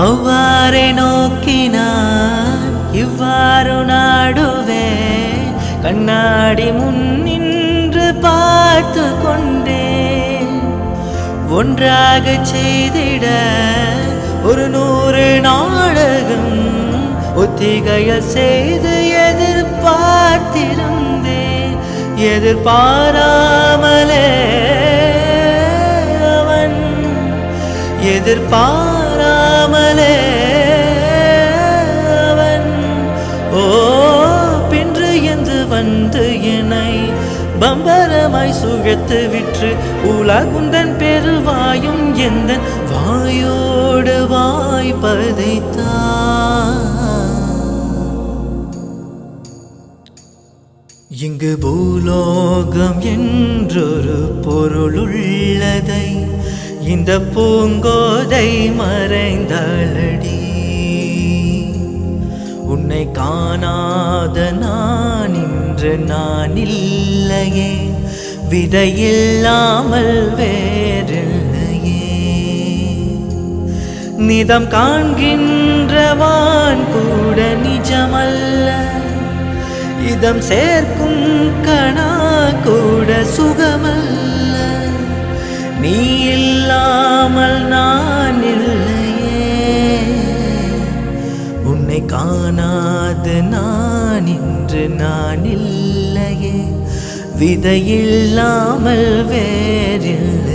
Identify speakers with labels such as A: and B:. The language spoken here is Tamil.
A: அவ்வாறே நோக்கினான் இவ்வாறு நாடுவே கண்ணாடி முன் நின்று பார்த்து கொண்டேன். ஒன்றாக செய்திட ஒரு 100 நாடகம் ஒத்திகையில் செய்து எதிர்பார்த்திருந்தேன். எதிர்பாராமலே அவன் எதிர்பாராமலே அவன் பின்று என்று வந்து என்னை பம்பரமாய் சுழத்து விற்று உலகுந்தன் பெருவாயும் எந்த வாயோடு வாய்ப்பதைத்தான். இங்கு பூலோகம் என்றொரு பொருளுள்ளதை இந்த பூங்கோதை மறைந்தாளடி. உன்னை காணாத நான் இன்று நான் இல்லையே, விதையில்லாமல் வேறில்லையே. நிதம் காண்கின்றவான் கூட நிஜமல்ல, இதம் சேர்க்கும் கணா கூட சுகமல்ல. நீ இல்லாமல் நான் இல்லையே, உன்னை காணாது நான் இன்று நான் இல்லையே, விதையில்லாமல் வேறில்லை.